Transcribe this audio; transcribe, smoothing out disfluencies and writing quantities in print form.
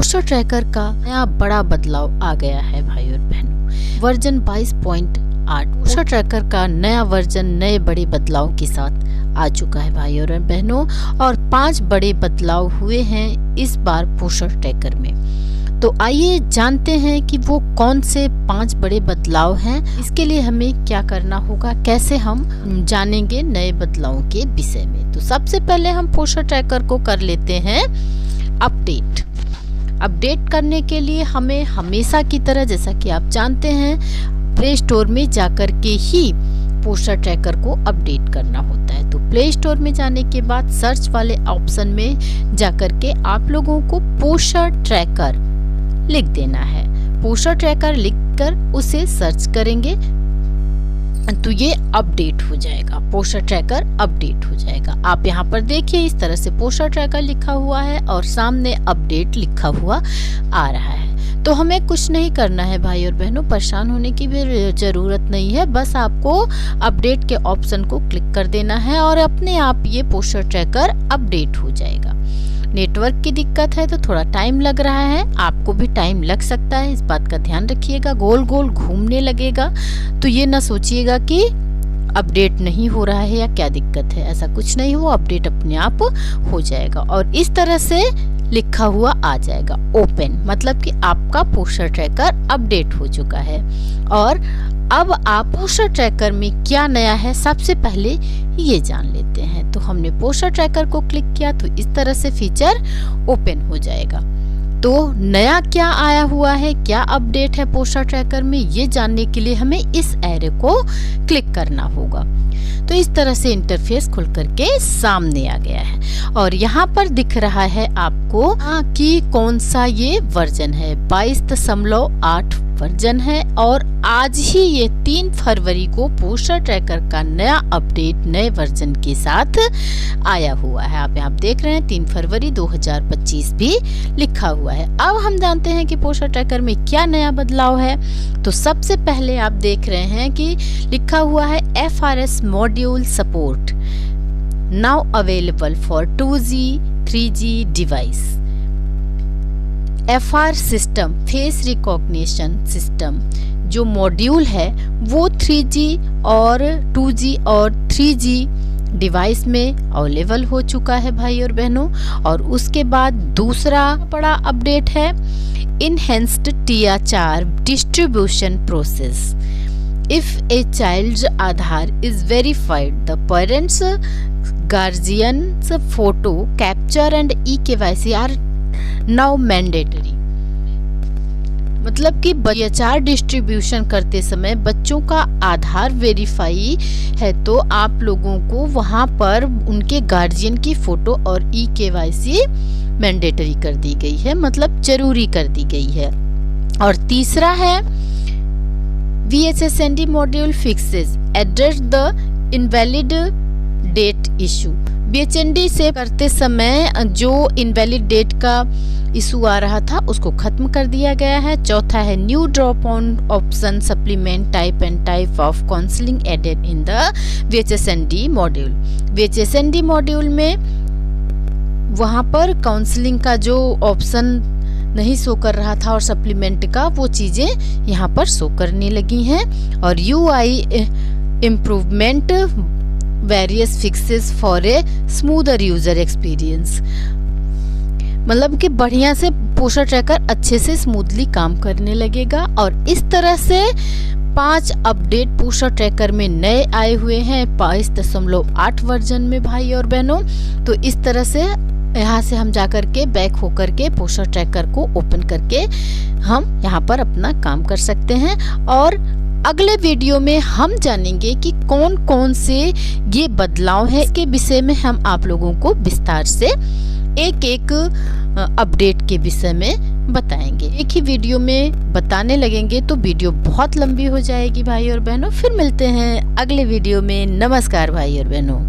Poster tracker का नया बड़ा बदलाव आ गया है भाई और बहनों। वर्जन 22.8 पोस्टर ट्रैकर का नया वर्जन नए बड़े बदलाव के साथ आ चुका है भाई और बहनों, और 5 बड़े बदलाव हुए हैं इस बार पोस्टर ट्रैकर में। तो आइए जानते हैं कि वो कौन से 5 बड़े बदलाव हैं। इसके लिए हमें क्या करना होगा, कैसे हम जानेंगे नए बदलावों के विषय में। तो सबसे पहले हम पोस्टर ट्रैकर को कर लेते हैं अपडेट। अपडेट करने के लिए हमें हमेशा की तरह, जैसा कि आप जानते हैं, प्ले स्टोर में जाकर के ही पोस्टर ट्रैकर को अपडेट करना होता है। तो प्ले स्टोर में जाने के बाद सर्च वाले ऑप्शन में जाकर के आप लोगों को पोस्टर ट्रैकर लिख देना है। पोस्टर ट्रैकर लिखकर उसे सर्च करेंगे तो ये अपडेट हो जाएगा, पोस्टर ट्रैकर अपडेट हो जाएगा। आप यहाँ पर देखिए इस तरह से पोस्टर ट्रैकर लिखा हुआ है और सामने अपडेट लिखा हुआ आ रहा है। तो हमें कुछ नहीं करना है भाई और बहनों, परेशान होने की भी जरूरत नहीं है। बस आपको अपडेट के ऑप्शन को क्लिक कर देना है और अपने आप ये पोस्टर ट्रैकर अपडेट हो जाएगा। नेटवर्क की दिक्कत है तो थोड़ा टाइम लग रहा है, आपको भी टाइम लग सकता है, इस बात का ध्यान रखिएगा। गोल गोल घूमने लगेगा तो ये ना सोचिएगा कि अपडेट नहीं हो रहा है या क्या दिक्कत है, ऐसा कुछ नहीं, वो अपडेट अपने आप हो जाएगा और इस तरह से लिखा हुआ आ जाएगा ओपन, मतलब कि आपका पोस्टर ट्रैकर अपडेट हो चुका है। और अब आप पोस्टर ट्रैकर में क्या नया है सबसे पहले ये जान लेते हैं। तो हमने पोस्टर ट्रैकर को क्लिक किया तो इस तरह से फीचर ओपन हो जाएगा। तो नया क्या आया हुआ है, क्या अपडेट है पोस्टर ट्रैकर में, ये जानने के लिए हमें इस एरो को क्लिक करना होगा। तो इस तरह से इंटरफेस खुल करके सामने आ गया है और यहाँ पर दिख रहा है आपको कि कौन सा ये वर्जन है। 22.8 वर्जन है और आज ही ये 3 फरवरी को पोस्टर ट्रैकर का नया अपडेट नए वर्जन के साथ आया हुआ है। आप यहाँ देख रहे हैं 3 फरवरी 2025 भी लिखा हुआ है। अब हम जानते हैं कि पोस्टर ट्रैकर में क्या नया बदलाव है। तो सबसे पहले आप देख रहे हैं कि लिखा हुआ है FRS module support now available for 2G 3G device. FR system face recognition system जो मॉड्यूल है वो 3G और 2G और 3G डिवाइस में अवेलेबल हो चुका है भाई और बहनों। और उसके बाद दूसरा बड़ा अपडेट है enhanced TR4 distribution process. If a child's Aadhaar is verified the parents guardians photo capture and eKYC are now mandatory. मतलब कि TR4 डिस्ट्रीब्यूशन करते समय बच्चों का आधार वेरीफाई है तो आप लोगों को वहां पर उनके गार्जियन की फोटो और eKYC मैंडेटरी कर दी गई है, मतलब जरूरी कर दी गई है। और तीसरा है VHSND module fixes address the invalid date issue. VHSND से करते समय जो इनवैलिड डेट का इशू आ रहा था उसको खत्म कर दिया गया है। चौथा है new drop on option supplement type and type of counselling added in the VHSND module. VHSND module में वहां पर काउंसलिंग का जो ऑप्शन नहीं शो कर रहा था और सप्लीमेंट का, वो चीजें यहाँ पर शो करने लगी हैं। और UI improvement various fixes for a smoother user experience, मतलब कि बढ़िया से पोस्टर ट्रैकर अच्छे से स्मूथली काम करने लगेगा। और इस तरह से 5 अपडेट पोस्टर ट्रैकर में नए आए हुए हैं 22.8 वर्जन में भाई और बहनों। तो इस तरह से यहाँ से हम जाकर के बैक होकर के पोस्टर ट्रैकर को ओपन करके हम यहाँ पर अपना काम कर सकते हैं। और अगले वीडियो में हम जानेंगे कि कौन कौन से ये बदलाव है, इसके विषय में हम आप लोगों को विस्तार से एक एक अपडेट के विषय में बताएंगे। एक ही वीडियो में बताने लगेंगे तो वीडियो बहुत लंबी हो जाएगी भाई और बहनों। फिर मिलते हैं अगले वीडियो में। नमस्कार भाई और बहनों।